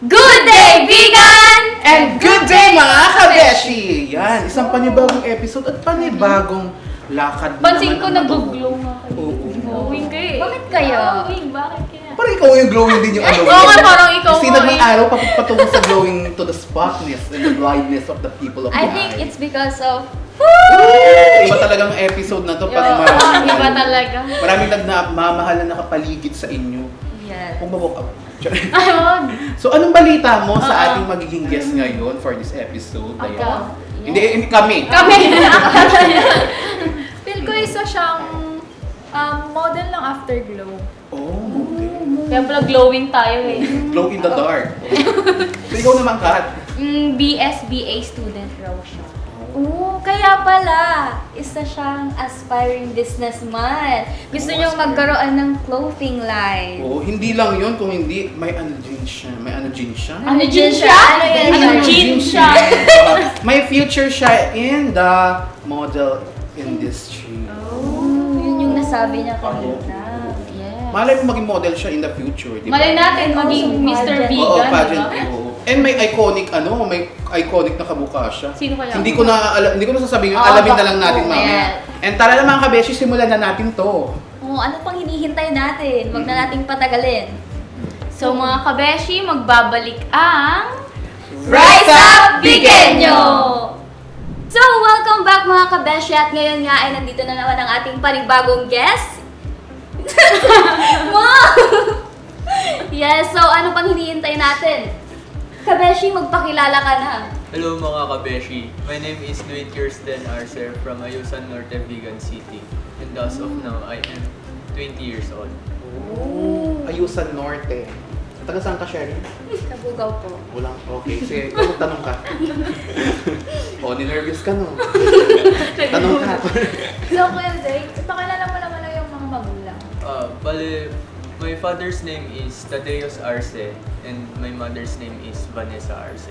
Good day, vegan! And good day mga kabeshi! Yan, isang panibagong episode at panibagong lakad na Pansin ko naman ang nag-glow nga kayo. Oo. Glowing ka eh. Bakit kaya? Glowing, bakit kaya? Parang ikaw yung glowing din yung ano. Oo nga, parang ikaw Sinag nga ng eh. araw patungo sa glowing to the spotness and the blindness of the people of the I think eye. it's because of... Iba talagang episode na to pag Yo, maraming iba talaga. maraming nagmamahal na nakapaligid sa inyo. Yes. Kung mabok up. Ayun. So anong balita mo sa Oo. ating magiging guest ngayon for this episode? Ako. Ayan. Hindi kami. Kami. Feel ko isa siyang model ng Afterglow. Oh, okay. Kaya pala glowing tayo eh. Glow in the dark. So ikaw naman, Kat. BSBA student raw siya. Oo, kaya pala, isa siyang aspiring businessman. Gusto Oo, niyong aspiring. magkaroon ng clothing line. Oo, hindi lang yun. Kung hindi, may ano din siya. May ano din siya. Ano gin siya? Ano yan? Ano gin siya? May future siya in the model industry. Oh, yun yung nasabi niya kanina. Yes. Malay mo maging model siya in the future, di ba? Malay natin Oo, maging so Mr. pageant. Oo, Vegan, pageant. diba? Oo. And may iconic na kamukha siya. Sino kaya? Hindi ko na sasabihin, Oo, alamin na baka- lang natin oo, mamaya. yes. And tara na mga kabeshi, simulan na natin to. Oh, ano pang hinihintay natin? Huwag na nating patagalin. So mga kabeshi, magbabalik ang... Rise Up Bigenyo! So, welcome back mga kabeshi at ngayon nga ay nandito na naman ang ating panibagong guest. Wow! Yes, so ano pang hinihintay natin? Kabeshi, magpakilala ka na. Hello mga kabeshi, my name is Dwayne Kirsten Arcer from Ayusan Norte Vegan City. And as of now, I am 20 years old. Ayusan Norte. Taga saan ka, Sherry? Kabugaw po. Walang, okay. Sige, ikaw magtanong ka. O, ninervous ka, no? Tanong ka. So, Kuya Zay, pakilala mo naman lang yung mga magulang. Bale, my father's name is Tadeus Arce and my mother's name is Vanessa Arce.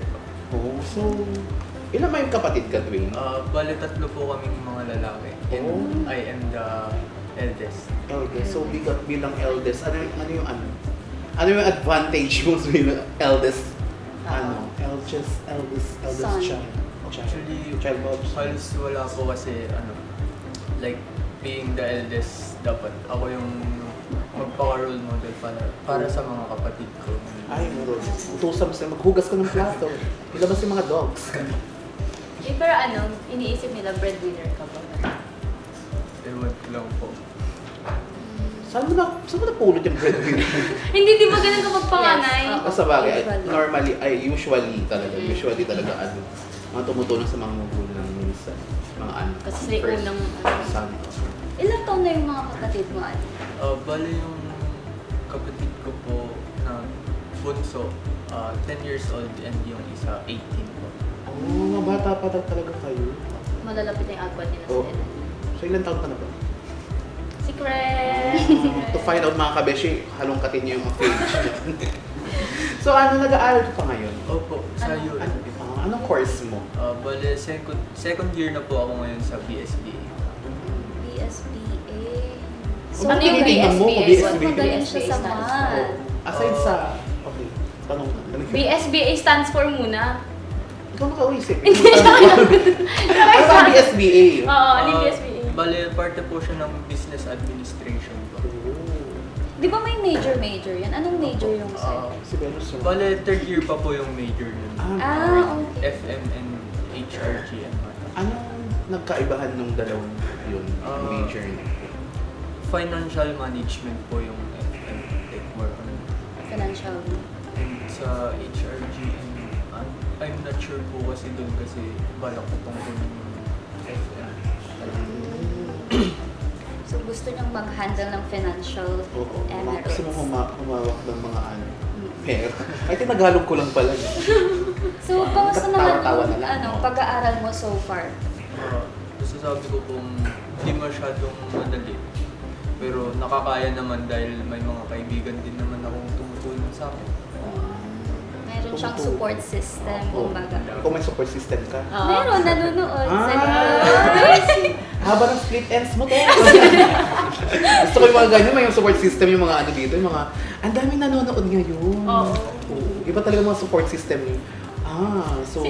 Oh, so, ilan ba yung kapatid ka, Dwayne? Bale, tatlo po kaming mga lalaki and Oh. I am the eldest. Eldest. So, bilang eldest, ano yung advantage mo sa bilang eldest? Eldest Son. child. Actually, child Bobs. halos wala po kasi like being the eldest, dapat ako yung magpaka-role model para sa mga kapatid ko. Ay, meron. Utusan mo sila, maghugas ka ng plato. Ilabas yung mga dogs. Eh, pero ano, iniisip nila breadwinner ka ba? Ewan ko lang po. Saan mo napulot yung breadwinner? Hindi, di ba ganun kapag panganay? Yes, oo. Sa bagay, Usually. usually talaga mga tumutulong sa mga magulang minsan. Mga Kasi sa first unang, son. Ilang taon na yung mga kapatid mo? Ate? Bale yung kapatid ko po na bunso, 10 years old and yung isa 18 po. Oh, mga bata pa talaga kayo. Malalapit na yung agwat nila sa Oo. edad. So, ilan taon ka na ba? Secret! To find out mga kabeshi, halongkatin niyo yung page niyo. So, nag-aaral ka pa ngayon? Opo, sa UL. Anong course mo? Bale, second year na po ako ngayon sa BSBA. BSBA. So, Ano yung tinitingnan mo kung BSBA? BSBA? Magaling siya sa stands math. Aside sa... Okay, tanong ka. BSBA stands for muna. Ikaw nakausip. Ano ba ang BSBA? Oo, ano yung BSBA? Bale, parte po siya ng business administration po. Di ba may major yan? Anong major yung sa'yo? Si Venus yung... Bale, third year pa po yung major nun. Okay. FM and HRG and math. Anong nagkaibahan nung dalawang yun? Major niya? Financial management po yung FM, like more on. Financial. And sa HRG and I'm not sure po kasi doon kasi balak ko pang kunin yung FM. So gusto niyang mag-handle ng financial Oo. emirates. Gusto mo humawak ng mga pera. Ay, tinagalog ko lang pala. So, kamusta naman Tawa-tawa yung na lang. pag-aaral mo so far? Gusto sabi ko kung hindi masyadong madali. Pero nakakaya naman dahil may mga kaibigan din naman akong tumutulong sa akin. Meron siyang support system, Oo. kumbaga. Ikaw may support system ka? Oo. Meron, nanonood sa Haba ng split ends mo to. Gusto ko yung mga ganyan, may support system yung mga ano dito, yung mga, ang daming nanonood ngayon. Oo. Oo. Iba talaga mga support system niyo. So,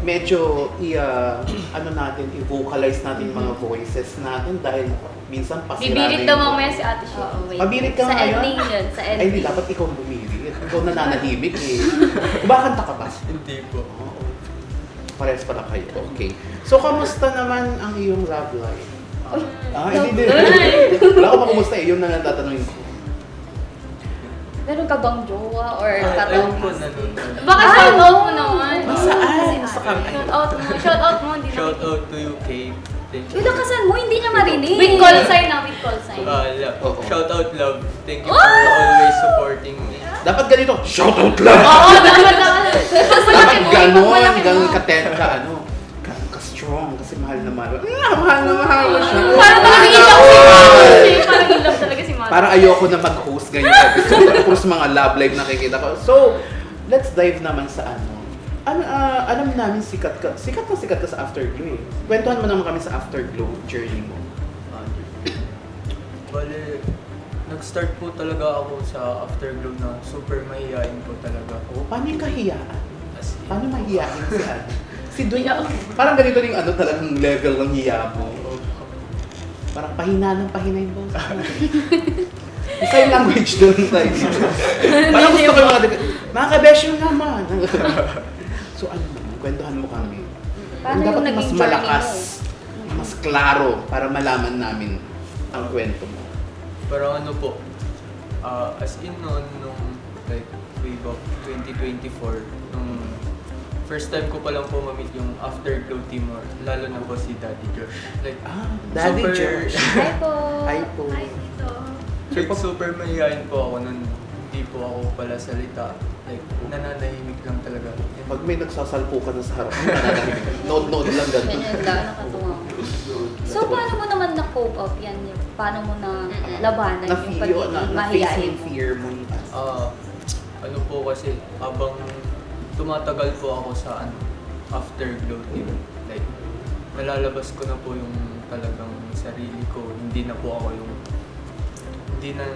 medyo ano natin, i-vocalize natin yung mga voices natin dahil minsan pasirado Bibirit yung- daw mamaya si Ate Shea. Oo, wait. Mabirit ka Sa ngayon? ending yun, sa Ay, hindi. ending. Dapat ikaw bumirit. Ikaw nananahimik eh. Kumakanta ka ba? Hindi po. Oo. Parehas pala kayo. Okay. So, kamusta naman ang iyong love life? Hindi. Wala ko pa kumusta eh. Yun na lang tatanungin ko. Meron ka bang jowa or Ayun katawang? po nanonood. Baka shout out mo naman. Saan? Sa kami. Shout out mo. Shout out mo. Hindi Shout out to you, Kate. Thank you. Yung lakasan mo, hindi niya marinig. With call sign na. With call sign. Oo. Shout out, love. Thank you for always supporting me. Dapat ganito. Shout out lang! Oo, dapat naman. Dapat ganon. Ganon ka-strong. Kasi mahal na mahal. Mahal na mahal mo siya. Parang talaga ilaw si Mother. Parang ilaw talaga si Mother. Parang ayoko na mag-host ngayong episode. Puro sa mga love live nakikita ko. So, let's dive naman sa alam namin sikat ka sa Afterglow eh. Kwentuhan mo naman kami sa Afterglow journey mo. Bale, nag-start po talaga ako sa Afterglow na super mahihain po talaga. Paano yung kahiyaan? As in, Paano mahiyain si ano? Si Dwayne, parang ganito yung talagang level ng hiya mo. Parang pahina yung boss. Sign language doon tayo dito. Parang gusto ko yung mga kabesyo naman. So ano naman, kwentuhan mo kami. Paano Dapat yung mas naging malakas, journey mo? mas klaro para malaman namin ang kwento mo. parang ano po, as in noon, nung like way back 2024, nung first time ko pa lang po ma-meet yung Afterglow team, or lalo na po si Daddy Josh. Like, Daddy super- Josh. Hi po. Hi po. Hi, Tito. Like, super mahihain po ako nun. Hindi po ako pala salita. Like, nananahimik lang talaga. Pag may nagsasalpo ka na sa harap mo, nananahimik. Nod-nod lang ganito. Ganyan lang, nakatuwa. So, paano mo naman na-cope up yan? Paano mo na labanan yung pagiging mahihain face yung mo? fear mo. Ano po kasi, habang tumatagal po ako sa Afterglow team, like, nalalabas ko na po yung talagang sarili ko. Hindi na po ako yung, hindi na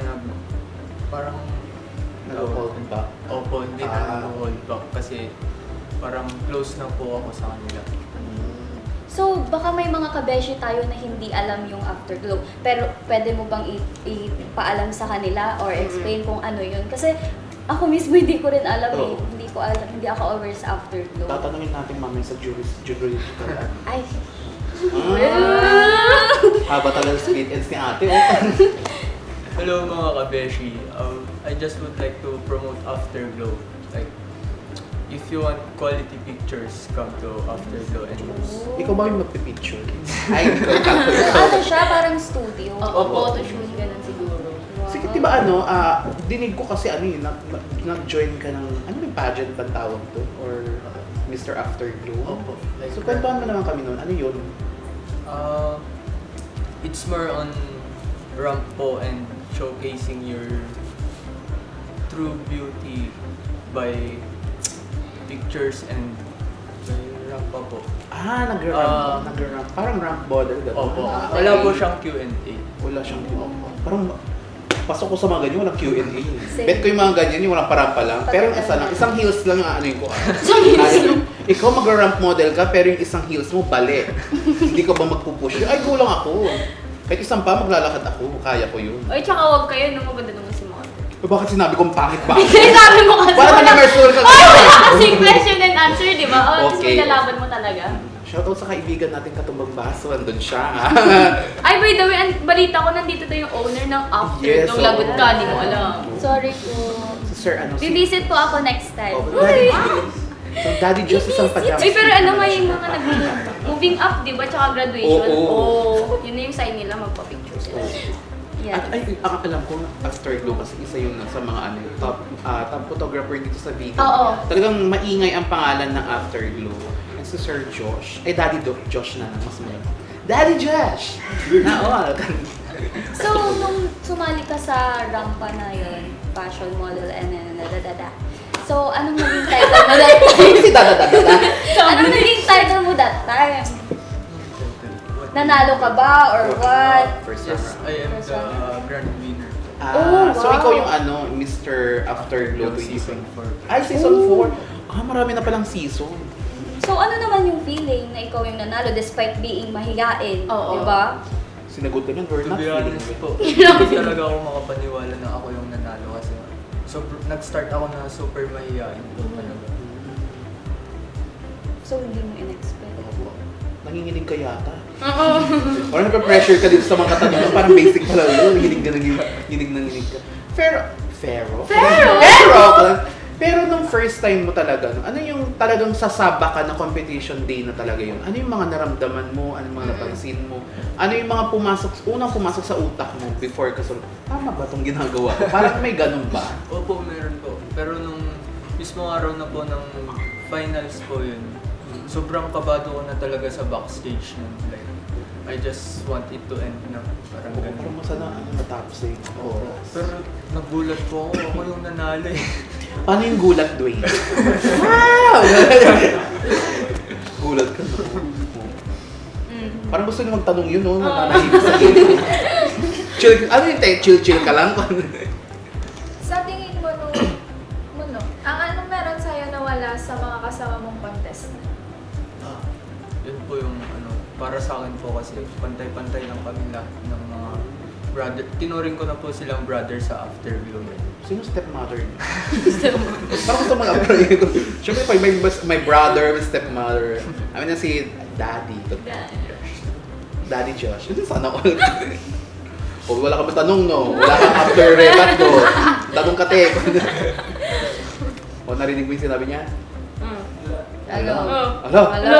parang, Nag-hold back. Opo, hindi na nag-hold back kasi parang close na po ako sa kanila. So, baka may mga kabeshi tayo na hindi alam yung Afterglow. Pero pwede mo bang ipaalam sa kanila or explain kung ano yun? Kasi ako mismo hindi ko rin alam eh. Oo. Hindi ko alam, hindi ako aware sa Afterglow. Tatanungin natin mamaya sa jury. Ay. Haba talaga split ends ni ate. Hello mga kabeshi, I just would like to promote Afterglow. Like, if you want quality pictures, come to Afterglow and Ikaw ba yung magpipicture? Ay, ikaw. Ano siya? Parang studio. Oo, photoshoot, ganun siguro. Sige, di ba dinig ko kasi nag-join ka ng, yung pageant ba tawag to? Or Mr. Afterglow? Opo. Like, So, kwentuhan mo naman kami noon. Ano yun? it's more on ramp po and showcasing your true beauty by pictures and by ramp pa po. Nag-ramp. Parang ramp model. Gano'n. Opo. Okay. Wala po siyang Q&A. Wala siyang Parang pasok ko sa mga ganyan, walang Q&A. Same. Bet ko yung mga ganyan, yung walang parampa lang. Pero yung isa lang, isang heels lang ang ano yung ko. Ikaw mag-ramp model ka, pero yung isang heels mo, bali. Hindi ka ba magpupush? Ay, kulang ako. Kahit isang pa, maglalakad ako. Kaya ko yun. Ay, tsaka wag kayo nung maganda naman si Mother. Bakit sinabi kong pangit ba? Sinabi mo kasi Wala naman rehearsal ka. kasi question and answer, di ba? Oh, tapos Okay. may lalaban mo talaga. Shoutout sa kaibigan natin Katumbang Baso. Andun siya. Ay, by the way, balita ko nandito daw yung owner ng After. Yes, Nung lagot oo. ka, di mo alam. Sorry po. Si Sir, Visit po ako next time. Daddy So, Daddy Diyos isang pag Ay, pero may mga moving up, di ba? Tsaka graduation. Oo. Yun na yung sign nila, magpa-picture sila. Yeah. At ang alam ko, Afterglow kasi isa yun sa mga top photographer dito sa video. Oo. Talagang maingay ang pangalan ng Afterglow. And si Sir Josh, Daddy Josh na mas mga. Daddy Josh! So, nung sumali ka sa rampa na yun, fashion model and So, anong naging title mo that time? Si Dadadadada. Anong naging title mo that time? Nanalo ka ba or what? First Yes, time. I am the grand winner. So wow. ikaw yung Mr. Afterglow Yung season 4. Ay, season 4. Marami na palang season. So ano naman yung feeling na ikaw yung nanalo despite being mahiyain, Oo. di ba? Sinagot na yun, we're To not be feeling honest it. po, hindi talaga ako makapaniwala na ako yung nanalo kasi nag-start ako na super mahihain po talaga. So hindi mo in-expect. Nanginginig ka yata. Or nape-pressure ka dito sa mga katanungan, parang basic pala yun. Nanginig ka. Pero, pero nung first time mo talaga, ano yung talagang sasaba ka na competition day na talaga yun? Ano yung mga naramdaman mo? Ano yung mga napansin mo? Ano yung mga unang pumasok sa utak mo before ka tama ba itong ginagawa ko? Parang may ganun ba? Opo, meron po. Pero nung mismo araw na po ng finals po yun, sobrang kabado ko na talaga sa backstage nun. Like, I just want it to end na. Parang Parang ganun. sana natapos eh. Oo. Pero nagulat po ako yung nanalo eh. Paano yung gulat, Dwayne? Wow! Gulat ka, no? Parang gusto niyo magtanong yun, no? Nananahimik sa chill, ano yung chill ka lang? Sa tingin mo, ang anong meron sa'yo na wala sa mga kasama mong contest? Yun po yung para sa akin po kasi pantay-pantay lang kami lahat ng mga brother. Tinuring ko na po silang brother sa Afterglow. Sino stepmother niyo? Parang gusto mag-apply ko. Siyempre, pag may brother, may stepmother. I mean, si Daddy. Daddy Josh. Yun sana all. O, wala ka matanong, no? Wala kang after rebat, no? Tanong ka, te. O, narinig mo yung sinabi niya? Ano? Ano?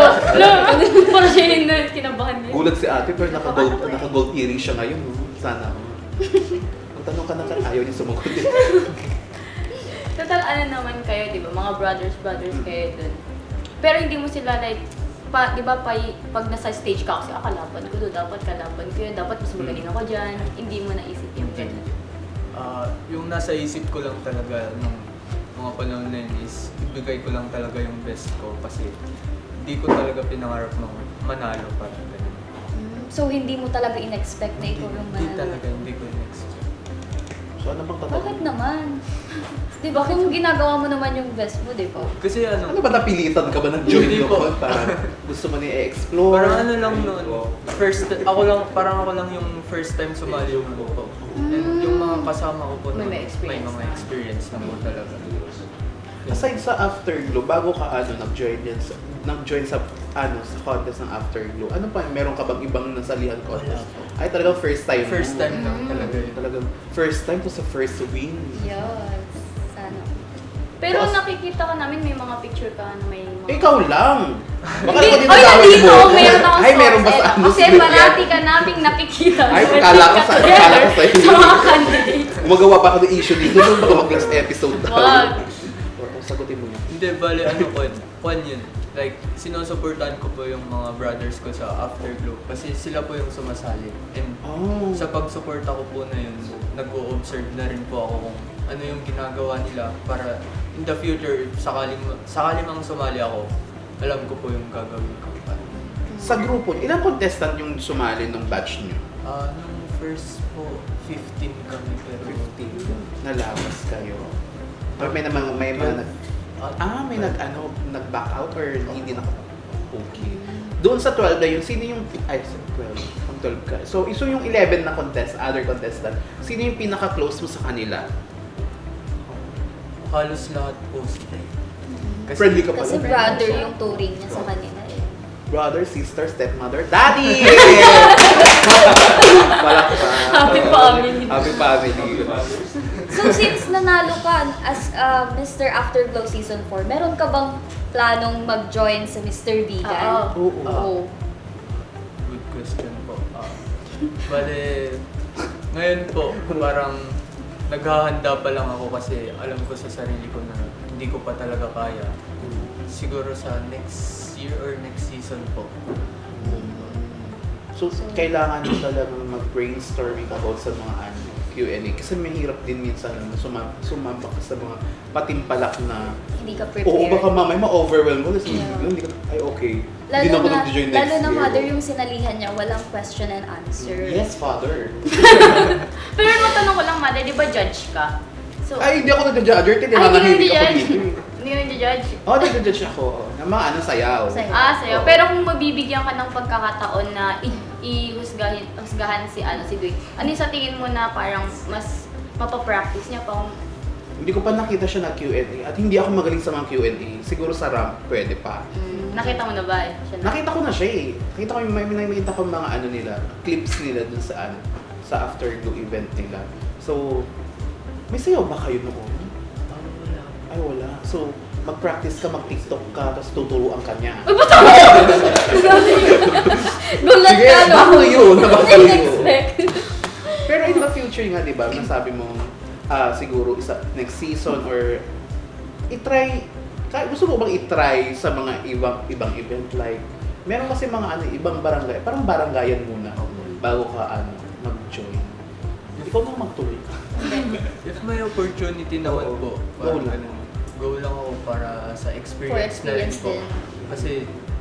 Parang siya yung kinabahan niya. Gulat si ate, pero naka-gold earring siya ngayon. No? Sana ako. Ang tanong ka na ayaw niya sumagot. Total ano naman kayo, di ba? Mga brothers kayo dun. Pero hindi mo sila like, di ba pag nasa stage ka kasi, kalaban ko doon, dapat kalaban ko yun, dapat mas magaling ako dyan. Hindi mo naisip yung ganun. Yung nasa isip ko lang talaga nung mga panahon na yun is ibigay ko lang talaga yung best ko kasi hindi ko talaga pinangarap ng manalo parang ganun. So hindi mo talaga in-expect na ikaw yung Hindi manalo? talaga, hindi ko in-expect. So, ano bang tatanong? Bakit naman? Di ba kung ginagawa mo naman yung best mo, di ba? Kasi Ano ba, napilitan ka ba ng join Hindi mo? po. Parang gusto mo ni-explore? parang ano lang noon, ako lang yung first time sumali yung po. And yung mga kasama ko po May experience may mga na. experience na po talaga. Aside sa Afterglow, bago ka nag-join sa contest ng Afterglow, ano pa, meron ka bang ibang nasalihan contest? Wala Ay, talagang first time mo. First time lang talaga yun. Talagang first time to sa first win. Yes. Sana. Pero Tapos- nakikita ka namin may mga picture ka na may mga... Ikaw lang! Baka Hindi, naman oy, dinadawit nandito! mo. Meron akong Ay, meron ba source, sa eh. ano? Kasi parati ka naming nakikita. Ay, When kala we ko got sa together iyo. Sa mga candidates. Gumagawa pa ako ng issue dito, doon baka mag-last episode tayo. Wag. O, sagutin mo yun. Hindi, bali kwan yun. Like, sinusuportahan ko po yung mga brothers ko sa Afterglow kasi sila po yung sumasali. And Oh. sa pagsuporta ko po na yun, nag-o-observe na rin po ako kung ano yung ginagawa nila para in the future, sakali mang sumali ako, alam ko po yung gagawin ko. Sa grupo, ilang contestant yung sumali nung batch niyo? Nung first po, 15 kami pero 15. Nalabas kayo. Or may mga nag-back out or hindi na okay. Doon sa 12 na yun, sino yung, sa 12, ang 12 ka. So, yung 11 na other contestant, sino yung pinaka-close mo sa kanila? halos lahat po sila. Friendly ka pala. Kasi brother yung touring niya sa kanila eh. Brother, sister, stepmother, daddy! Palakpak. Happy family. Happy family. So since nanalo ka as Mr. Afterglow Season 4, meron ka bang planong mag-join sa Mr. Vegan? Oo. Oo. Good question po. Bale, ngayon po, parang naghahanda pa lang ako kasi alam ko sa sarili ko na hindi ko pa talaga kaya. Siguro sa next year or next season po. So, kailangan mo talagang mag-brainstorming about sa mga Q&A. Kasi mahirap din minsan na sumambak ka sa mga patimpalak na Hindi ka prepared. oo, baka mamay ma-overwhelm mo. Kasi Yeah. hindi ka, ay okay. Lalo Hindi na ako na, nag-join next lalo na year. mother yung sinalihan niya, walang question and answer. Yes, father. Pero matanong ko lang, mother, di ba judge ka? So, Ay, hindi ako nag-judge. Ay, hindi ka Nananahimik ako nag-judge. dito. Hindi ka nag-judge. Oo, nag-judge ako. Ng mga sayaw. Sayaw. Sa'yo. Pero kung mabibigyan ka ng pagkakataon na husgahan si Dwayne, ano yung sa tingin mo na parang mas mapapractice niya pa? Hindi ko pa nakita siya na Q&A. At hindi ako magaling sa mga Q&A. Siguro sa ramp, pwede pa. Nakita mo na ba? Nakita ko na siya eh. Nakita ko may nakita ko mga nila, clips nila dun sa sa afterglow event nila. So, may sayaw ba kayo noon? Wala. Ay wala. So, mag-practice ka, mag-TikTok ka, tapos tuturuan ka niya. Gulat Sige, ka, no? bago yun. Bago Didn't yun. expect. Pero in the future nga, di ba, nasabi mo, siguro next season or i-try, gusto mo bang i-try sa mga ibang event like, meron kasi mga ibang barangay, parang barangayan muna bago ka mag-join. Ikaw nang magtuloy ka. If may opportunity naman po, Go parang lang. ganun. Go lang ako para sa experience, na rin experience po. din. Kasi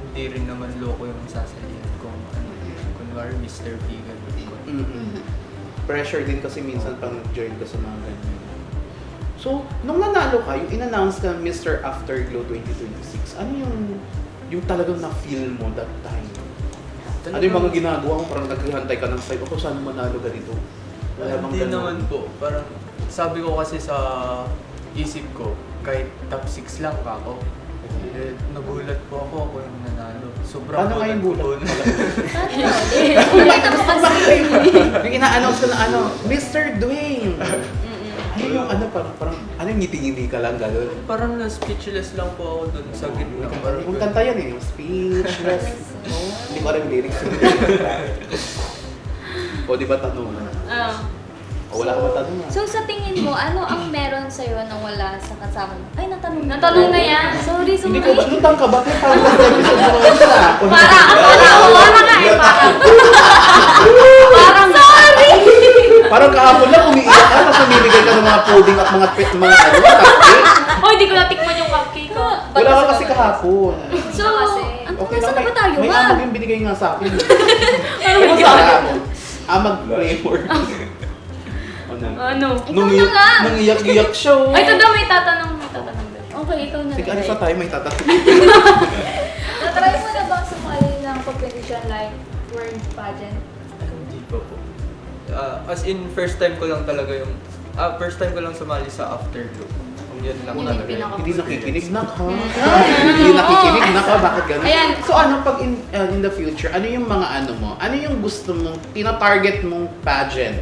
hindi rin naman loko yung sasalihan kung kunwari Mr. P ganun. Mm-mm. Pressure din kasi minsan pang join ka sa mga ganyan. So, nung nanalo ka, yung in-announce ka Mr. Afterglow 2026, ano yung talagang na-feel mo that time? Ano yung mga ginagawa mo? Parang naghihantay ka ng side, ako saan manalo ganito? Wala bang Hindi ganun? naman po. Parang sabi ko kasi sa isip ko, kahit top 6 lang ka ako. Eh, nagulat po ako yung nanalo. Sobrang Paano nga yung gulat gulat? ko Ano? Nakita mo kasi. Yung ina-announce ka na Mr. Dwayne! Ano yung parang ano yung ngiti-ngiti ka lang gano'n? Parang na-speechless lang po ako dun sa gitna. Parang Yung kanta yan yung speechless. Hindi ko alam yung lyrics. O di ba tanong? O wala ka ba tanong? So sa tingin mo, ano ang meron sa'yo nang wala sa kasama mo? Ay, natanong na. Natanong na yan. Sorry. Hindi ko, lutang ka ba? Kaya parang last episode mo ngayon sa ako. Parang nga eh, parang sorry! Parang kahapon lang umiiyak ka, tapos namimigay ka ng mga pudding at mga cupcake. Oh, hindi ko natikman yung cupcake ko. Wala ka kasi kahapon. So, Kasi, Okay saan lang, na ba tayo, may ma'am? amag yung binigay nga sa akin. Ano sa akin? Flavor. Ano? Nung Ikaw na lang. Nung iyak-iyak siya. oh. Ay, ito daw may tatanong daw. Okay, ikaw na. Sige, ano sa tayo may tatatlo? natry mo na bang sumali ng competition like word pageant? Hindi pa po. As in, first time ko lang talaga yung... first time ko lang sumali sa Afterglow. Yun lang Yun yung talaga. pinaka- Hindi nakikinig na ka. Hindi nakikinig na ka. Bakit ganun? Ayan. So ano pag in the future, ano yung mga ano mo? Ano yung gusto mong, tina-target mong pageant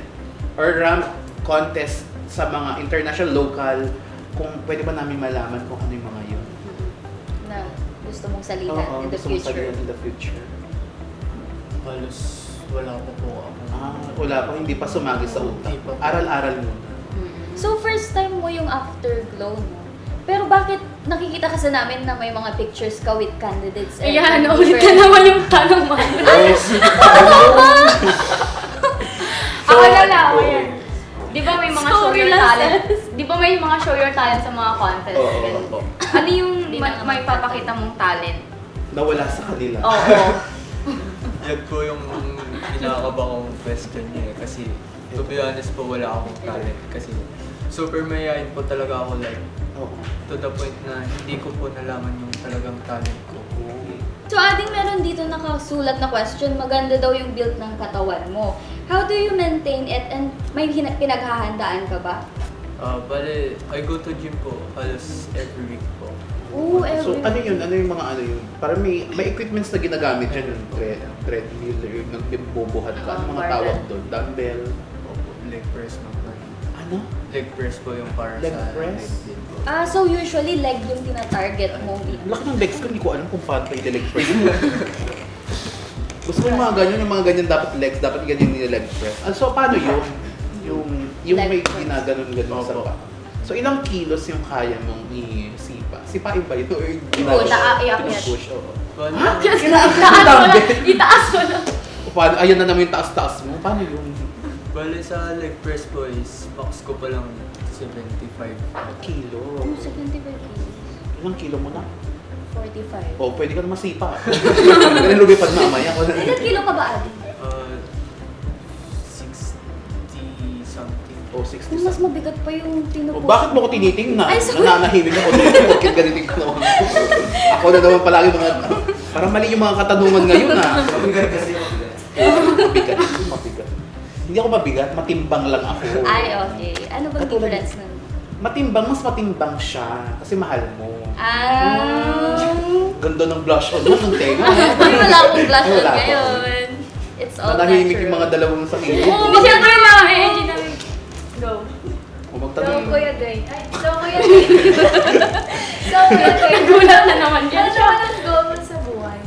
or ramp contest sa mga international, local, kung pwede ba namin malaman kung ano yung mga yun? Na gusto mong salihan Oo, in the gusto mong future. sabihin in the future. Halos wala pa po ako. Wala pa, hindi pa sumagi sa utak. Hindi pa. Aral-aral muna. So, first time mo yung afterglow, no? Pero bakit nakikita kasi namin na may mga pictures ka with candidates? and Ayan, different- ulit na naman yung tanong mo. Ako na lang, ayan. Di ba may mga show Story your lang, talent? sis. Di ba may mga show your talent sa mga contest? Oo, Ganun. oo. Ano yung Hindi na may naman papakita mong talent? Nawala sa kanila. Oo. Yan po yung kinakaba kong question niya eh. Kasi to be honest po, wala akong talent. Kasi super mayayain po talaga ako like Oo. to the point na hindi ko po nalaman yung talagang talent ko. So, Ading, meron dito nakasulat na question. Maganda daw yung build ng katawan mo. How do you maintain it and may pinaghahandaan ka ba? Bale, I go to gym po halos every week po. Oo, So every ano yun? Ano yung mga ano yun? Parang may equipments na ginagamit dyan. Yung treadmill, yung nagbibubuhat ka. Ano mga tawag doon? Dumbbell. Opo, leg press mo po. Ano? Leg press po yung para Leg sa press? leg din po. So usually leg yung tina-target mo. Ang laki ng legs ko, hindi ko alam kung paano kayo leg press. Gusto ko yung mga ganyan dapat legs, dapat ganyan yung leg press. So paano yun? Yung Leg may press. ginaganon-ganon sa Opo. pa. So ilang kilos yung kaya mong isipa? Sipain ba yun? Or Push. Iakyat. Push, oo. Bale, Itaas mo lang. Itaas mo lang. O paano, ayan na naman yung taas-taas mo. Paano yun? Bale sa leg press po is max ko pa lang 75. Kilo. Ano, 75 kilos? Ilang kilo mo na? 45. Oh, pwede ka na masipa. Ganun lumipad mamaya. Ilan kilo ka ba, Adi? 60 something. Oh, 60 Mas mabigat pa yung Oh, tinupo. bakit mo ko tinitingnan? Ay, sorry. Nananahimik ako dito. Bakit ganitin ko naman? Ako na naman palagi mga... Parang mali yung mga katanungan ngayon Mabigat kasi. Mabigat. Mabigat. Hindi ako mabigat, matimbang lang ako. Ay, okay. Ano bang Katulad- difference nun? Matimbang, mas matimbang siya. Kasi mahal mo. Ganda ng blush on mo, ng tenga. Ay, wala akong blush on Wala pa. ngayon. It's all Nanahimik yung natural. mga dalawang sa kilid. Hindi siyempre namin. Hindi namin. Go. O So, magtanong. Kuya Dwayne. Ay, so, Kuya Dwayne. So, Kuya Dwayne. Nagulat na naman dyan Ano siya. naman ang goal mo sa buhay?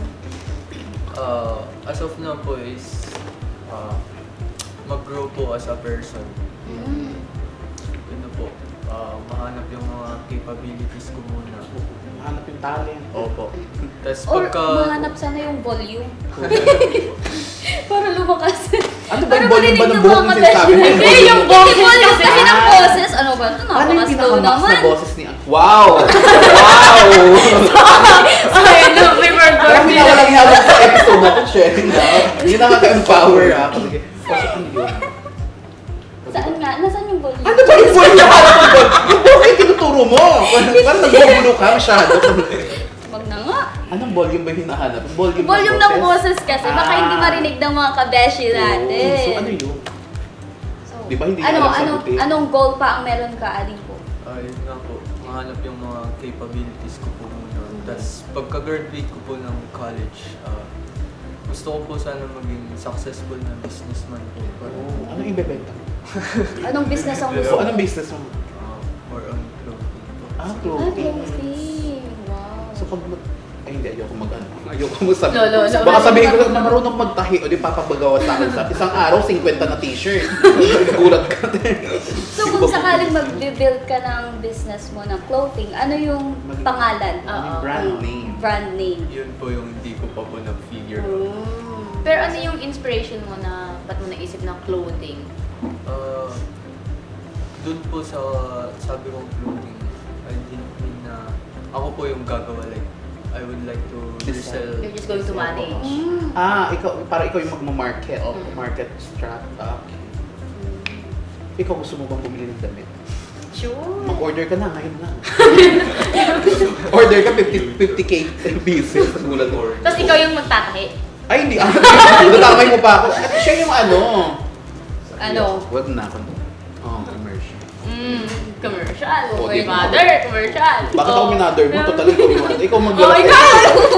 As of now po is mag-grow po as a person. Mm. Yun na po. Mahanap yung mga capabilities ko muna. Hanap yung talent. Opo. Tapos Or pagka... mahanap sana yung volume. Para lumakas. Ano ba yung Para volume ba ng marinig ng buhok mga yung sinasabi mo? Hindi, yung volume kasi ng boses. Ano ba? Ito, Ano yung napaka-slow pinaka-max naman. na boses niya? Wow! Wow! Ay, no, paper Parang pinawalang yabang sa episode na ito, sharing na. Hindi nakaka-empower Sige. Ano yun? Saan nga? Nasaan yung volume? Ano ba yung volume? Yung buhok yung tinuturo mo. Parang nagbubulo ka masyado. Wag na nga. Anong volume ba yung hinahanap? Volume ng boses kasi. Baka hindi marinig ng mga kabeshi natin. So ano yun? So, Di ba hindi ano, alam ano, sagutin? anong goal pa ang meron ka, Ading po? Yun nga po. Mahanap yung mga capabilities ko po muna. Tapos pagka-graduate ko po ng college, gusto ko po sana maging successful na businessman po. Oh, anong ibebenta mo? Anong business ang gusto So mo? anong business mo? More on clothing po. Clothing. Clothing. Wow. So pag ay hindi, ayoko mag-ano. Ayoko mo sabi. No. Baka sabihin ko na marunong magtahi o di papabagawan sa akin sa isang araw, 50 na t-shirt. Gulat ka din. So kung sakaling mag-build ka ng business mo ng clothing, ano yung pangalan? Ano yung brand name? Brand name. Yun po yung hindi ko pa po na-figure. Pero ano yung inspiration mo na ba't mo naisip ng clothing? Doon po sa sabi kong clothing, I didn't mean na ako po yung gagawa. Like, I would like to resell. You're just going to manage. Ikaw yung magmamarket. Market strat. Okay. Ikaw gusto mo bang bumili ng damit? Sure. Mag-order ka na, ngayon na. Order ka, 50k pieces. Gulat mo. Tapos ikaw yung magtatahi. Ay, hindi. Natamay mo pa ako. At siya yung ano. Ano? Wag na ako. Oh, commercial. Commercial. Oh, Word di ba? mother, commercial. Bakit ako minother mo? Totally ikaw yung ano. Ikaw Oh, mag-lalaki.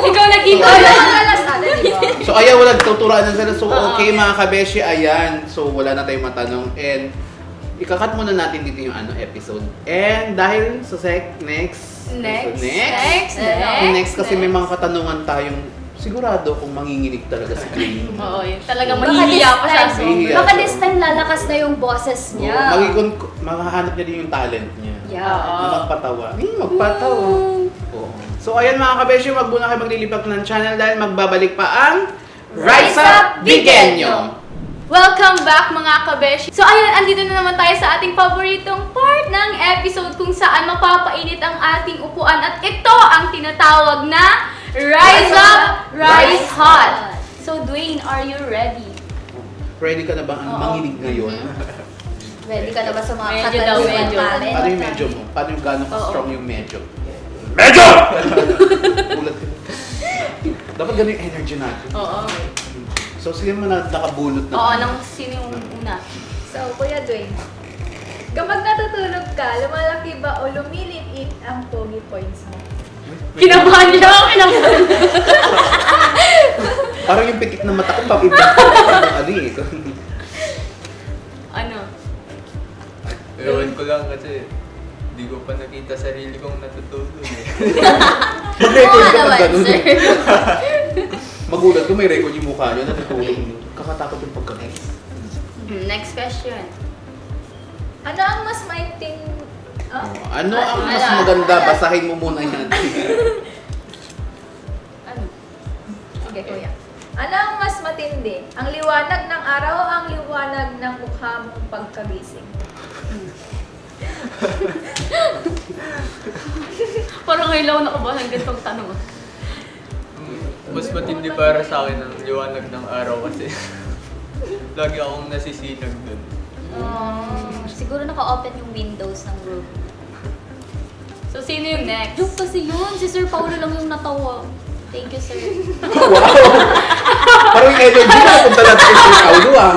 ikaw naging Alas natin, di ba? So ayan, wala tuturuan na sila. So Oo. okay mga kabeshi, ayan. So wala na tayong matanong. And ikakat muna natin dito yung episode. And dahil sa next. Next kasi may mga katanungan tayong sigurado kung manginginig talaga si Clayton. Oo, yun. Talagang Baka mahihiya pa siya. this time, Mahihiya baka siya. this time lalakas na yung boses niya. Makahanap niya din yung talent niya. Yeah. Oo. Na magpatawa. Magpatawa. Oo. So ayan mga kabeshi, wag muna kayo maglilipat ng channel dahil magbabalik pa ang Rise Up Bigenyo! Welcome back mga kabeshi! So ayun, andito na naman tayo sa ating paboritong part ng episode kung saan mapapainit ang ating upuan at ito ang tinatawag na Rise Up, Rise Hot! So Dwayne, are you ready? Ready ka na bang Oo. manginig ngayon? Ready ka na ba sa mga Medyo daw, katanungan medyo. namin? Ano yung medyo mo? Paano yung gano'ng Oo. strong yung medyo? Medyo! Ulat ka. Dapat ganun yung energy natin. Oo. So sino mo na nakabunot na? Oo, nang sino yung una? So, Kuya Dwayne, kapag natutulog ka, lumalaki ba o lumiliit ang pogi points mo? Kinabahan niya ako, kinabahan. Parang yung pitik ng mata ko pag iba. Ano eh. Ano? Ewan ko lang kasi hindi ko pa nakita sarili kong natutulog eh. Mag-record Oo ka naman, pag ganun. sir. Magulat ko may record yung mukha niya, natutulog niyo. Kakatakot yung pagkakas. Next question. Ano ang mas maiting... Oh? Ano ang mas Ala. maganda? Basahin mo muna yan. Ano? Sige, Kuya. Ano ang mas matindi? Ang liwanag ng araw o ang liwanag ng mukha mong pagkagising? Parang ngayon lang ako nakabahan ng ganitong tanong. Mas matindi para sa akin ang liwanag ng araw kasi lagi akong nasisinag dun. Siguro naka-open yung windows ng room. So, sino yung next? Joke kasi yun. Si Sir Paulo lang yung natawa. Thank you, sir. Wow! Parang yung energy na punta natin kay Sir Paulo ah.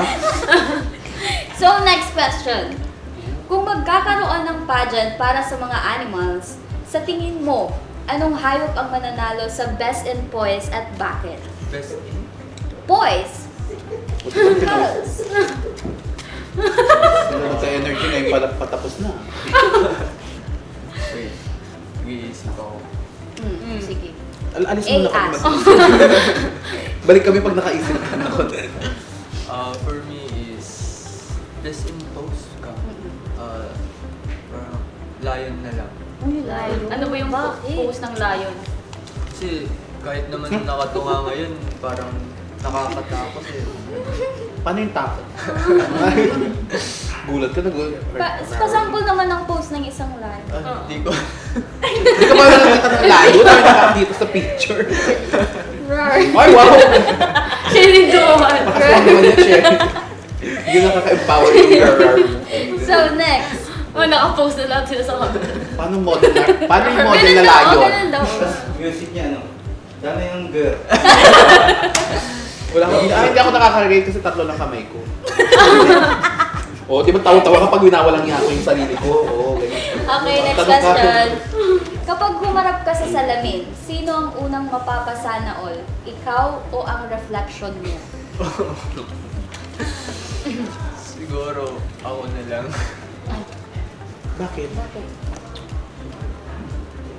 So, next question. Kung magkakaroon ng pageant para sa mga animals, sa tingin mo, anong hayop ang mananalo sa Best in Poise at bakit? Best in? Poise! Girls! Sinunod sa energy na yung patapos na. Wait, nag-iisip ako. Sige. Alis mo na kami. As. Balik kami pag nakaisip ka na ako. For me is best in pose ka. Parang lion na lang. Uy, lion. Ano ba yung Bakit? pose ng lion? Kasi kahit naman nakatunga ngayon, parang nakakatakot eh. Paano yung takot? Gulat ka na gulat. Kasample naman ng pose ng isang lion. Hindi ko. Hindi ka ba nakakita ng layo? Dami nakakita dito sa picture. Roar. Ay, wow! Siya yung gumawa. Pakasama naman niya, Che. Hindi nakaka-empower yung girl. So, next. Oh, naka-post na lahat sila sa camera. Paano model na? Paano yung model Ganun na daw, layo? ganun daw. Music niya, ano? Sana yung girl. Wala akong hindi ako nakaka-relate kasi tatlo lang kamay ko. Oo, di ba tawa-tawa kapag winawalang niya ako yung sarili ko? Oo, ganyan. Okay, next Tanong ka. question. Kapag humarap ka sa salamin, sino ang unang mapapasana all? Ikaw o ang reflection mo? Siguro ako na lang. Bakit? Bakit?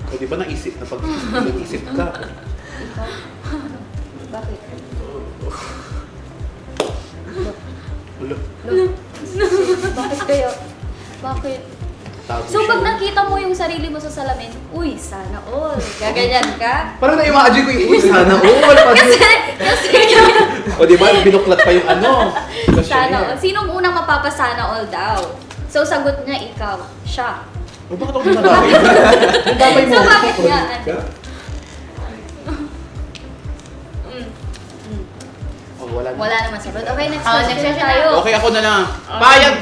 O di ba naisip na pag nag-isip ka? Ikaw? Bakit? Ulo, Bakit kaya? Bakit? tago So, siya. pag nakita mo yung sarili mo sa salamin, uy, sana all. Gaganyan ka? Parang na-imagine ko yung, uy, sana all. Kasi, O di ba, binuklat pa yung ano. sana all. Sinong unang mapapasana all daw? So, sagot niya ikaw. Siya. O bakit ako narabi? Ang damay mo. So, bakit nga? O, wala na. Wala naman sagot. Okay, next Oh, question next question tayo. Okay, ako na lang. Payag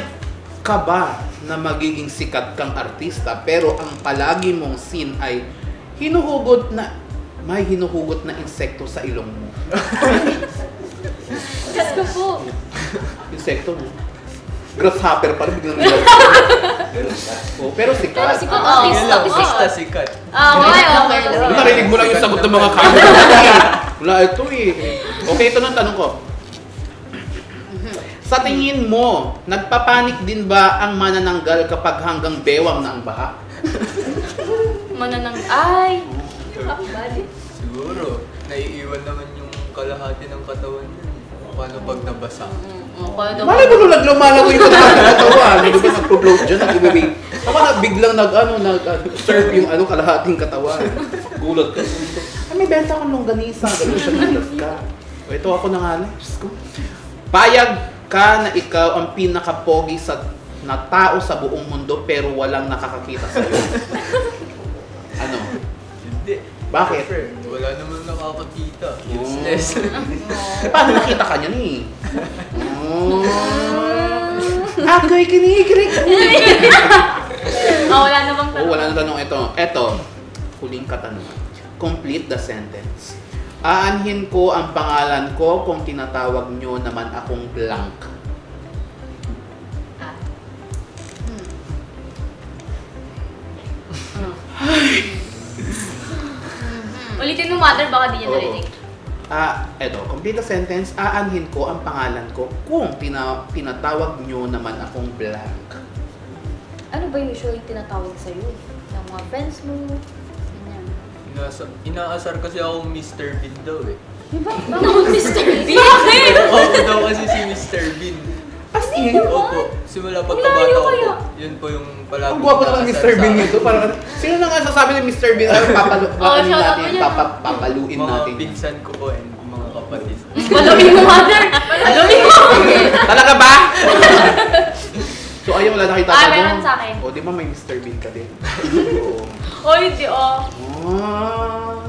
ka ba na magiging sikat kang artista pero ang palagi mong scene ay may hinuhugot na insekto sa ilong mo? Diyos ko po. Insekto mo? Grasshopper pa rin biglang nila. Oh, pero sikat. Pero sikat. Oo. Yun lang, basta sikat. Okay, okay. Hindi narinig mo lang yung sagot ng mga camera. Wala ito eh. Okay, ito na tanong ko. Sa tingin mo, nagpapanik din ba ang manananggal kapag hanggang bewang na ang baha? Mananang, ay! Siguro, naiiwan naman yung kalahati ng katawan yun. Paano pag nabasa? Malay mo nung lumalangoy ko na katawan. Hindi ba nagpo-float dyan, nag-ibibig. Ako na biglang nag-serve yung kalahating katawan. Gulat ka. Ay, may benta akong longganisa. Ganun siya nalas ka. O, ito ako na nga. Diyos ko. Payag ka na ikaw ang pinaka-pogi na tao sa buong mundo pero walang nakakakita sa'yo. Ano? Hindi. Bakit? Siyempre, wala naman nakakakita. Useless. Paano nakita ka niyan eh? Oh. Ako'y kinikilig. Wala namang Oh, wala na tanong ito. Ito, huling katanungan. Complete the sentence. Aanhin ko ang pangalan ko kung tinatawag nyo naman akong blank. Ulitin mo, mother, baka di niya Oo. narinig. Eto, complete the sentence. Aanhin ko ang pangalan ko kung tinatawag nyo naman akong blank. Ano ba usually tinatawag sa'yo? Ng mga friends mo? Ganyan. Inaasar kasi ako Mr. Bean daw eh. Diba? Mr. B! Bakit? Ako daw kasi si Mr. Bean. Astig! Opo, simula pagkabata ko po, yun po yung palagi. Ang gwapo naman ni Mr. Bean nito. Parang, sino na nga sasabi ni Mr. Bean? Oh, shout out mo yan. Papaluin Mga natin. pinsan ko po and mga kapatid. Palamig mo, mother! Palamig mo! Talaga ba? So ayun, wala nakita Ah, meron sa akin. O, di ba may Mr. Bean ka din? Oo. O, hindi, oh. Ah.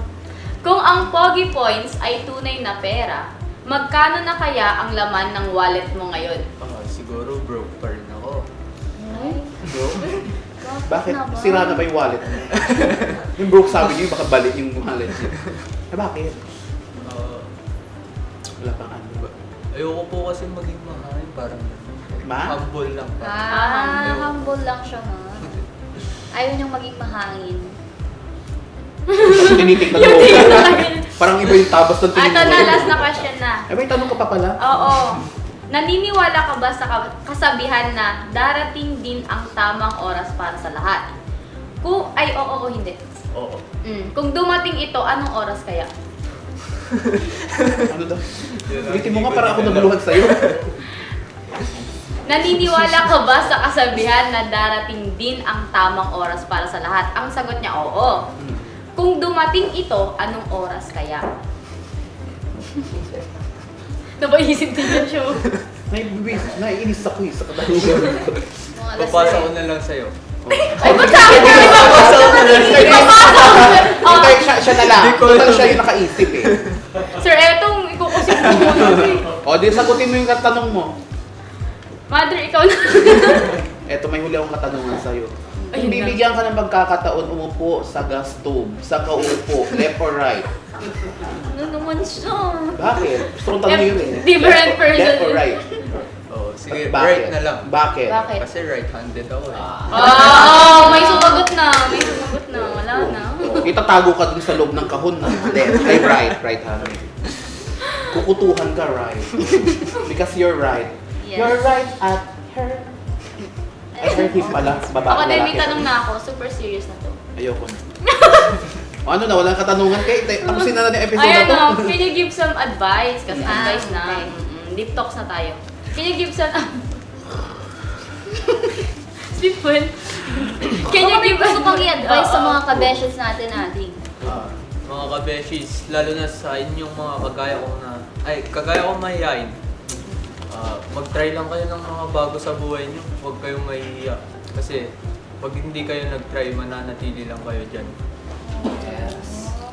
Kung ang Pogi Points ay tunay na pera, magkano na kaya ang laman ng wallet mo ngayon? Siguro broke pa rin ako. Bro? Bakit? Sira na ba yung wallet mo? Yung broke sabi niyo, baka balik yung wallet niyo. Bakit? Wala pang ano. Ayoko po kasi maging mahal. Parang Ma? humble lang pa. Humble lang siya, ma. Ayaw niyang maging mahangin. Tinitignan mo. Parang iba yung tabas ng tingin Ito mo. na, last na question na. Ay, may tanong ka pa pala? Oo. Naniniwala ka ba sa kasabihan na darating din ang tamang oras para sa lahat? Ay, oo o hindi. Oo. Kung dumating ito, anong oras kaya? Ano daw? Ulitin mo nga para ako naguluhan sa'yo. Naniniwala ka ba sa kasabihan na darating din ang tamang oras para sa lahat? Ang sagot niya, oo. Kung dumating ito, anong oras kaya? Napaisip din yung show. Naiinis ako sa katanungan. Papasa ko na lang sa'yo. Ay, ba't sa akin na? Papasa ko na lang sa'yo. Okay, siya na lang. Hindi ko Total alam. siya yung nakaisip eh. Sir, etong ikukusip mo muna. O, di sagutin mo yung katanong mo. Mother, ikaw na. Eto, may huli akong katanungan sa'yo. Ayun Kung na. bibigyan ka ng pagkakataon umupo sa gas stove, sa kaupo, left or right? Ano naman siya? Bakit? Gusto kong tanong yun eh. Different person. Left or right? Sige, Bakit? right na lang. Bakit? Bakit? Kasi right-handed ako eh. May sumagot na. May sumagot na. Wala na. Itatago ka dun sa loob ng kahon na left. Ay, right hand. Kukutuhan ka right. Because you're right. Yes. You're right at her. At her hip pala. Babae. Ako din, may lalaki. tanong na ako. Super serious na to. Ayoko na. O ano na, walang katanungan kay. Tapusin na natin yung episode Ayan na to. o, can you give some advice? Kasi advice na. okay. Deep talks na tayo. Can you give some... Stephen, can you give Gusto pang i-advise sa mga Oo. kabeshes natin nating. Mga kabeshis, lalo na sa inyong mga kagaya ko mahihayin. Mag-try lang kayo ng mga bago sa buhay nyo. Huwag kayong mahihiya. Kasi pag hindi kayo nag-try, mananatili lang kayo dyan.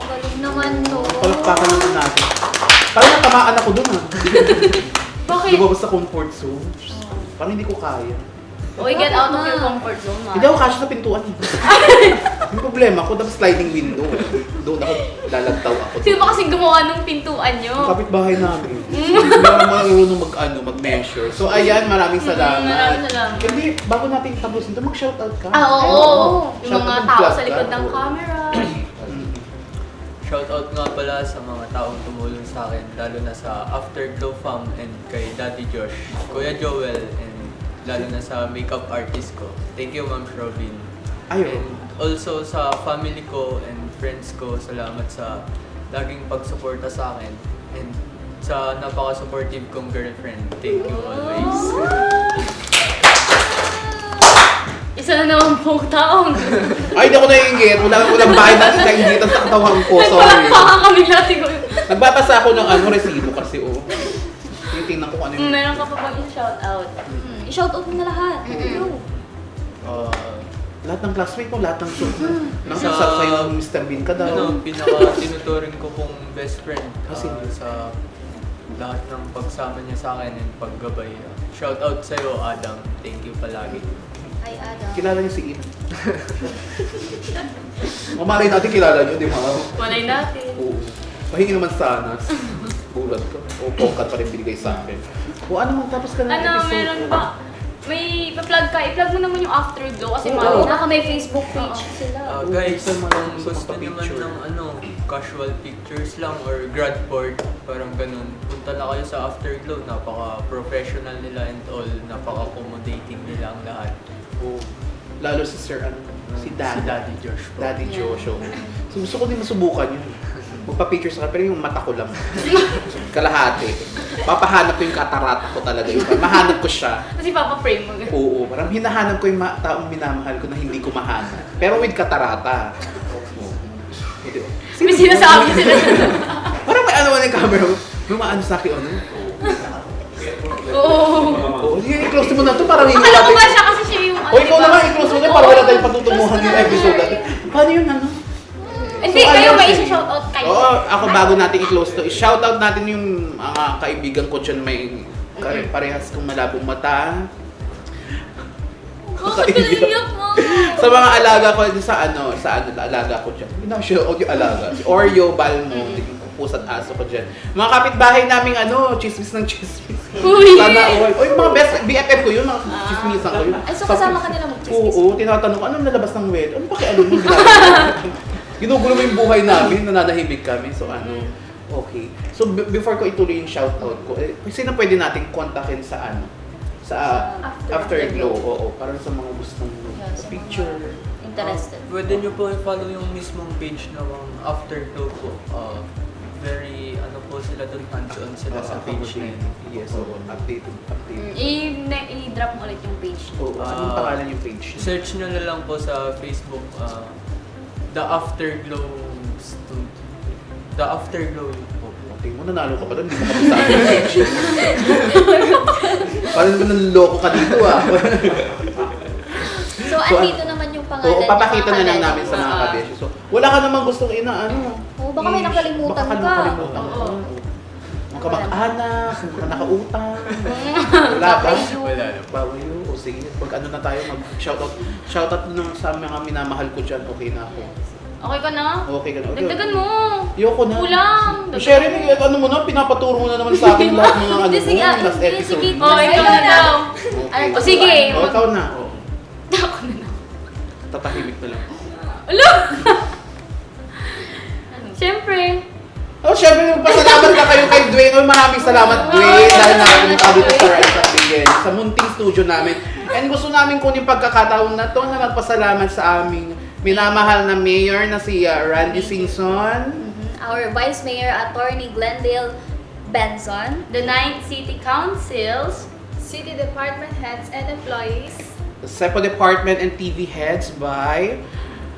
Galing naman to. Palakpakan naman natin. Parang natamaan ako dun ah. Bakit? Lumabas sa comfort zone. Parang hindi ko kaya. Uy, get out of your comfort zone, Hindi ako kasya sa pintuan. Yung problema ko, dapat sliding window. Doon ako, lalagtaw ako. Sino ba kasing gumawa ng pintuan Yung nyo? kapitbahay namin. Hindi ako marunong mag-measure. So ayan, maraming salamat. Maraming salamat. Hindi, bago natin tapusin ito, mag-shoutout ka. Oo. Yung Shoutout mga ng tao vlog sa likod ka. ng camera. Shoutout nga pala sa mga taong tumulong sa akin, lalo na sa Afterglow Fam and kay Daddy Josh, Kuya Joel, and lalo na sa makeup artist ko. Thank you, Ma'am Robin. Ayun. And also sa family ko and friends ko, salamat sa laging pagsuporta sa akin. And sa napaka-supportive kong girlfriend. Thank you always. Isa na naman pong taong. Ay, hindi ako naiingit. Walang bahay na naiingitan sa katawan ko. Sorry. Nagpapaka kami natin. Nagbabasa ako ng resibo kasi Tingnan ko kung ano yung... Meron ka pa bang i-shout out? I-shoutout mo na lahat. Go. Lahat ng classmate ko, lahat ng show. Sa- Sa'yo ng Mr. Bean ka daw. Pinaka-tinuturing ko pong best friend Kasi- sa lahat ng pagsama niya sa akin and paggabay. Shoutout sa'yo, Adam. Thank you palagi. Hi, Adam. Kilala niyo si Ina. Mamalay natin kilala niyo, di ba? Malay natin. Oo. Pahingi naman sana. Bulat ko. O pokat pa rin binigay sa akin. O ano, magtapos ka na ng Ano, episode. meron ba? May pa-plug ka. I-plug mo naman yung Afterglow kasi Oo. mali na. Baka may Facebook page sila. Guys, Gusto mo kung ng gusto naman picture. ng casual pictures lang or grad board, parang ganun, punta na kayo sa Afterglow. Napaka-professional nila and all. Napaka-accommodating nila ang lahat. O, lalo si Sir, si Daddy. Si Daddy Josh po. Daddy Yeah. Joshua. So, gusto ko din masubukan yun. Magpa-picture sa akin, pero yung mata ko lang. Kalahati. Papahanap ko yung katarata ko talaga. Mahanap ko siya. Kasi papa-frame mo. Oo, parang hinahanap ko yung taong minamahal ko na hindi ko mahanap. Pero with katarata. Oo. Hindi. May sinasabi sila. Parang may ano yung camera. Lumaan sa akin, ano? Oo. Oo, sige, i-close mo na to para hindi Akala ko ba siya kasi siya yung O ikaw naman, i-close mo na para wala tayong patutunguhan yung episode natin. Paano yun, ano? Hindi, So, kayo ayun, may sige. isa-shoutout kayo. Oo, ako bago natin i-close to, i-shoutout natin yung mga kaibigan ko dyan may parehas kong malabong mata. Bakit naiiyak mo? Sa mga alaga ko, sa alaga ko dyan. Hindi na siya, yung alaga. Si Oreo, Balmo, yung pusa't aso ko dyan. Mga kapitbahay naming chismis ng chismis. Uy! Sana all. O yung mga best BFF ko yun, mga chismisan ko yun. Ay, so kasama ka nila mag-chismis? Oo, tinatanong ko, anong lalabas ng wed? Ano pakialam mo? Ginugulo mo yung buhay namin, nananahimik kami. So okay. So before ko ituloy yung shoutout ko, sino pwede nating kontakin sa sa Afterglow? Oo, para sa mga gustong Yeah, sa mga picture. Interested. Pwede nyo po i-follow yung mismong page ng Afterglow po. Very, po sila doon, hands-on sila sa page na yun. Yes, oo. Update. I-drop mo ulit yung page. Oo, anong pangalan yung page? Search nyo na lang po sa Facebook, The Afterglow Studio. The Afterglow po. Tingin mo, nanalo ka pa doon, hindi mo kapag sa akin page. Parang mo nanloko ka dito So, andito naman yung pangalan. Oo, papakita ng mga na lang kabeshi. namin sa mga kabeshi. So, wala ka namang gustong Oo, baka may nakalimutan baka ka. nakalimutan ka. Oo. Mga kamag-anak, mga nakautang. Wala ba? Babayu. Wala na. Babayu. O sige, pag ano na tayo, mag-shoutout. Shoutout na sa mga minamahal ko dyan, okay na ako. Okay ka na? Okay ka na. Okay. Dagdagan mo. Yoko na. Kulang. Share mo, ano mo na, pinapaturo mo na naman sa akin lahat ng mga ano Hindi, mo, sige, last sige, episode. sige. Oh, ikaw na daw. Okay. O sige. O, ikaw na. O, Ako na daw. tatahimik na lang. Alo! Siyempre. Oh, syempre, pasalamat na kayo kay Dwayne. Oh, maraming salamat, Dwayne. Dahil nakapunta dito sa Rise Up Bigel, sa munting studio namin. And gusto namin kunin pagkakataon na to na magpasalamat sa aming minamahal na mayor na si Randy Singson. Our Vice Mayor, Attorney Glendale Benson. The 9th City Councils. City Department heads and employees. The SEPO Department and TV heads by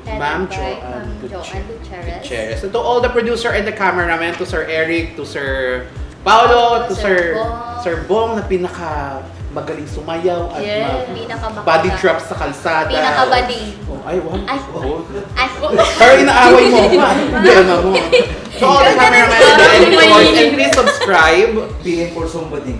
Ma'am Joanne Joanne Gutierrez. Gutierrez. And to all the producer and the cameraman, to Sir Eric, to Sir Paolo, to Sir Sir Bong na pinaka magaling sumayaw at Yes. Pinakabakla. body drop sa kalsada. Pinakabading. Oh, ay, wow. Ay. Oh. Ay, Pero inaaway mo ako. Problema mo. So, all the cameraman and editors, and please subscribe. PM for somebody.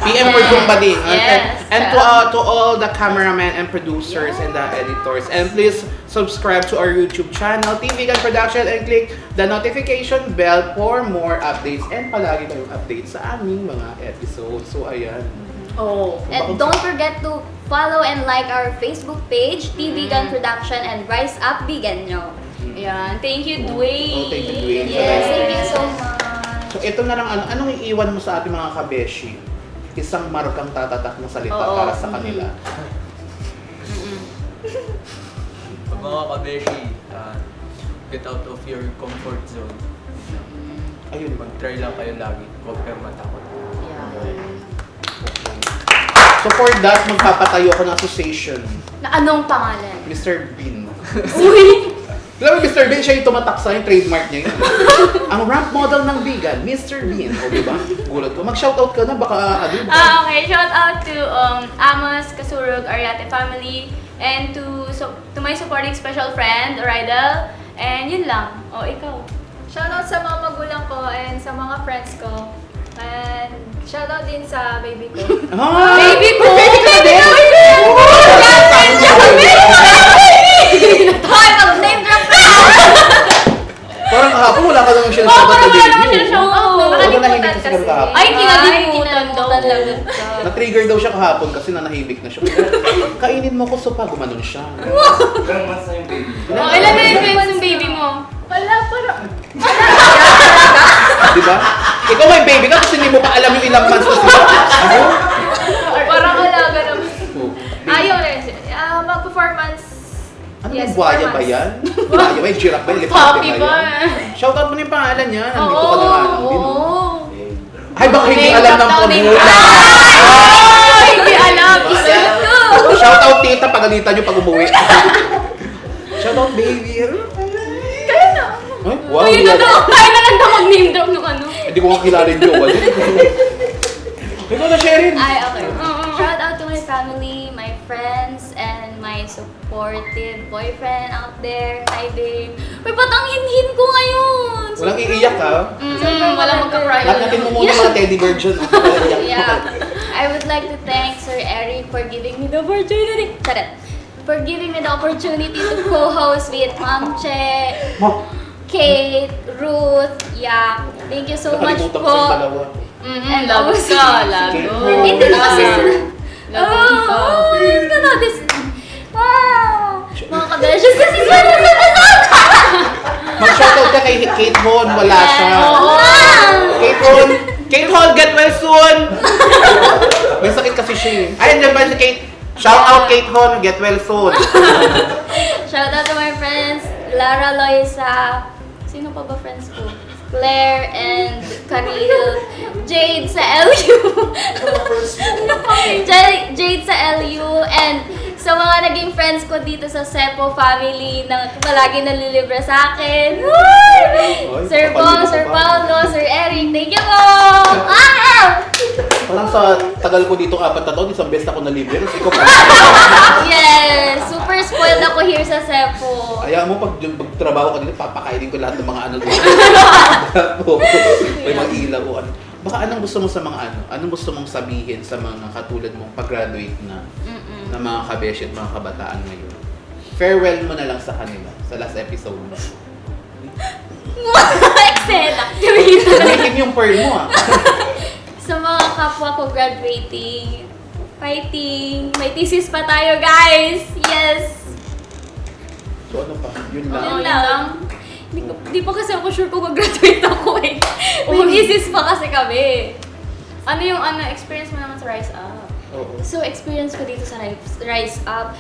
PM for Zumbading. Yes. And to all the cameramen and producers and the editors. And please subscribe to our YouTube channel, TV Gan Production, and click the notification bell for more updates. And palagi kayong update sa aming mga episodes. So, ayan. Oh. and don't forget to follow and like our Facebook page, TV Gun Production, and Rise Up Biganyo. Ayan. Thank you, Dwayne. Oh, thank you, Dwayne. Yes, thank you so much. So, ito na lang, anong iiwan mo sa ating mga kabeshi? Isang markang tatatak na salita Oo. para sa kanila. Pag mga kabeshi, get out of your comfort zone. Ayun. Mag-try lang kayo lagi. Huwag kayong matakot. So for that, magpapatayo ako ng association. Na anong pangalan? Mr. Bean. Uy! Alam mo, Mr. Bean, siya yung tumatak sa yung trademark niya yun. Ang ramp model ng vegan, Mr. Bean. O, diba? Gulat ko. Mag-shoutout ka na, baka ano. Okay, shout out to Amos, Kasurug, Ariate family, and to my supporting special friend, Rydal. And yun lang. O, ikaw. Shoutout sa mga magulang ko and sa mga friends ko. And shoutout din sa baby ko. Ah! Baby ko! Baby ka na din! Hoy, mag-name drop ka! Parang kahapon, wala ka naman siya Oo, shoutout parang sa wala baby naman mo. siya shout out. Oo, Nakalimutan nahimik kasi kasi. kahapon. Ay, kinalimutan daw. lang. Na-trigger daw siya kahapon kasi nanahimik na siya. Kainin mo ko sopa, gumanon siya. Ilang months na yung baby? Oh, ilan na yung friends ng baby mo? Wala, parang... Di ba? Ikaw may baby ka kasi hindi mo pa alam yung ilang months na sila. Ano? Parang alaga naman. Oh, Ayaw rin. Mag-4 months. Ano Yes, yung buhaya 4 ba months. yan? Buhaya ba? Giraffe ba? Elefante Papi ba ba? yan? Shoutout mo na yung pangalan niya. Nandito Oo. ka na nga. Din. Oo. Ay, baka hindi Name alam drop ng daw, name pamula. Ay, hindi alam. Isa to. Shoutout tita, pagalitan niyo pag umuwi. Shoutout baby. Kaya na. Ay, wow. Uy, hindi totoo. Kaya na lang daw mag-name drop nung ano. Hindi ko kakilala yung jowa niya. Ikaw na, Sherin. Ay, okay. Shout out to my family, my friends, and my supportive boyfriend out there. Hi, babe. Uy, ba't ang hinhin ko ngayon? Walang iiyak ha. Walang magka-cry. Lahat natin mo muna mga teddy bear dyan. Yeah. I would like to thank Sir Eric for giving me the opportunity. Charot. For giving me the opportunity to co-host with Ma'am Che, Kate, Ruth. Yeah. Thank you so much Nakalimutan ko yung po. dalawa. And Lagot also- ka, lagot. Hindi naman si Sir. Lagot ka. Oh, yun ka na. Wow! Mga kabeshes kasi sila Mag-shoutout ka kay Kate Hon, wala siya. Oo. Kate Hon, get well soon! May sakit kasi siya eh. Ay, andyan ba si Kate? Shout out Kate Hon, get well soon. Shout out to my friends, Lara Loisa. Sino pa ba friends ko? Claire and Karil. Jade sa LU. Jade sa LU. And sa mga naging friends ko dito sa Sepo family na palagi nalilibre sa akin. Woo! Sir Bong, Sir Paulo, Sir Eric. Thank you po! Ah! Parang sa tagal ko dito 4 na taon, isang best ako na libre. Tapos ikaw pa. Yes! Super spoiled ako here sa Sepo. Ayaw mo pag trabaho ka dito, papakainin ko lahat ng mga ano dito. May mga ilaw o ano. Baka anong gusto mo sa mga ano? Anong gusto mong sabihin sa mga katulad mong pag-graduate na na mga kabeshi at mga kabataan ngayon? Farewell mo na lang sa kanila sa last episode mo. Eksena! Gamitin yung pearl mo ah. Sa mga kapwa ko graduating, fighting, may thesis pa tayo guys! Yes! So ano pa? Yun Yun lang. lang. Di pa kasi ako sure kung mag-graduate ako eh. May thesis pa kasi kami. Ano yung experience mo naman sa Rise Up? Oo. So, experience ko dito sa Rise Up.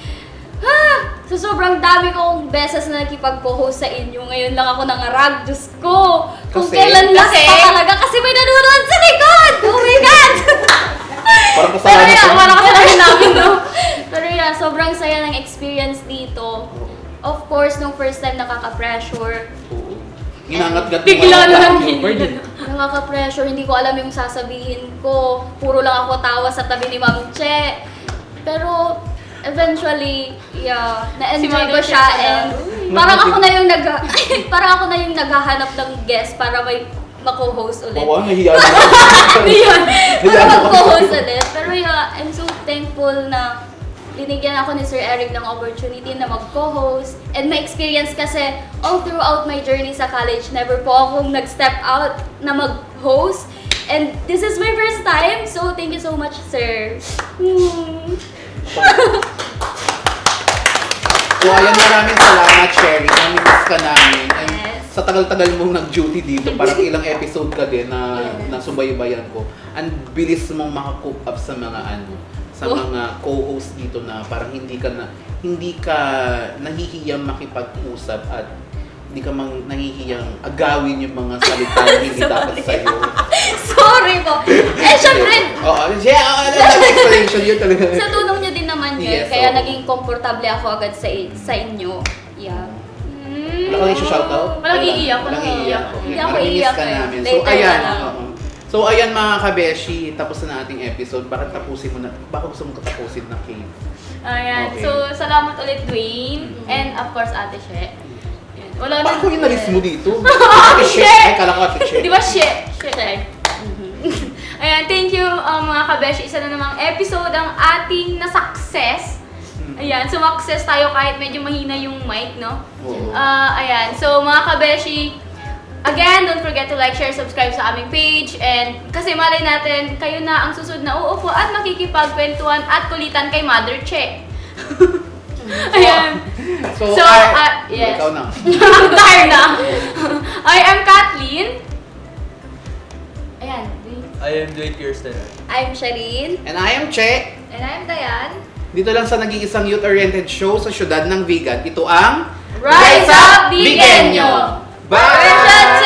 So, sobrang dami kong beses na nakipag-co-host sa inyo. Ngayon lang ako nangarag. Diyos ko! Kung Kasi? kailan last pa talaga. Kasi may nanonood sa likod! Oh my God! Parang Pero kasalanan yeah, ko. parang kasalanan namin, no? Pero yeah, sobrang saya ng experience dito. Oo. Of course, nung first time nakaka-pressure. Oo. Inangat-gat mo Bigla mga na lang yung pearl. Nakaka-pressure, hindi ko alam yung sasabihin ko. Puro lang ako tawa sa tabi ni Ma'am Che. Pero, eventually, yeah, Si na-enjoy Mother ko siya Che and pala. parang ako na yung parang ako na yung naghahanap ng guest para may mako-host ulit. Oo, nahiya na. Yun, para Nahiya na mag-co-host ako. ulit. Pero yeah, I'm so thankful na binigyan ako ni Sir Eric ng opportunity na mag-co-host. And my experience kasi, all throughout my journey sa college, never po akong nag-step out na mag-host. And this is my first time, so thank you so much, sir. So ayan, maraming salamat, Sherry. Nami-miss ka namin. And Yes. sa tagal-tagal mong nag-duty dito, parang ilang episode ka din na nasubaybayan ko. Ang bilis mong maka-cope up sa mga sa mga co-host dito na parang hindi ka nahihiyang makipag-usap at hindi ka nahihiyang agawin yung mga salita na hindi dapat sa'yo. Sorry po. Eh, syempre, Oo, explanation yun talaga. sa tulong niyo din naman yun, Yes, kaya oo. naging komportable ako agad sa inyo. Yeah. Wala ka rin shoutout? Walang iiyak, Walang walang iiyak. iiyak. Hindi ako Nami-miss iiyak ka eh. namin. So Later ayan. na lang. oo. So ayan mga kabeshi, tapos na ating episode. Bakit tapusin mo na? Baka gusto mong katapusin na Kate? Ayan. Okay. So, salamat ulit, Dwayne. And of course, Ate She. Ayan. Wala Bakit ko inalis mo dito? Ate She! She! Ay, kala ko Ate She. Di ba, She? Ayan, thank you mga kabeshi. Isa na namang episode ang ating na-success. Ayan, sumakses tayo kahit medyo mahina yung mic, no? Oo. Ayan, so mga kabeshi, again, don't forget to like, share, subscribe sa aming page. And kasi malay natin, kayo na ang susunod na uupo at makikipagkwentuhan at kulitan kay Mother Che. Ayan. So, So, yes. Ikaw na. I'm tired na. I am Kathleen. Ayan. I am Dwight Kirsten. I'm Sharine. And I am Che. And I'm Dayan. Dito lang sa nag-iisang youth-oriented show sa siyudad ng Vigan. Ito ang Rise Up, Vigenyo! Bye! Version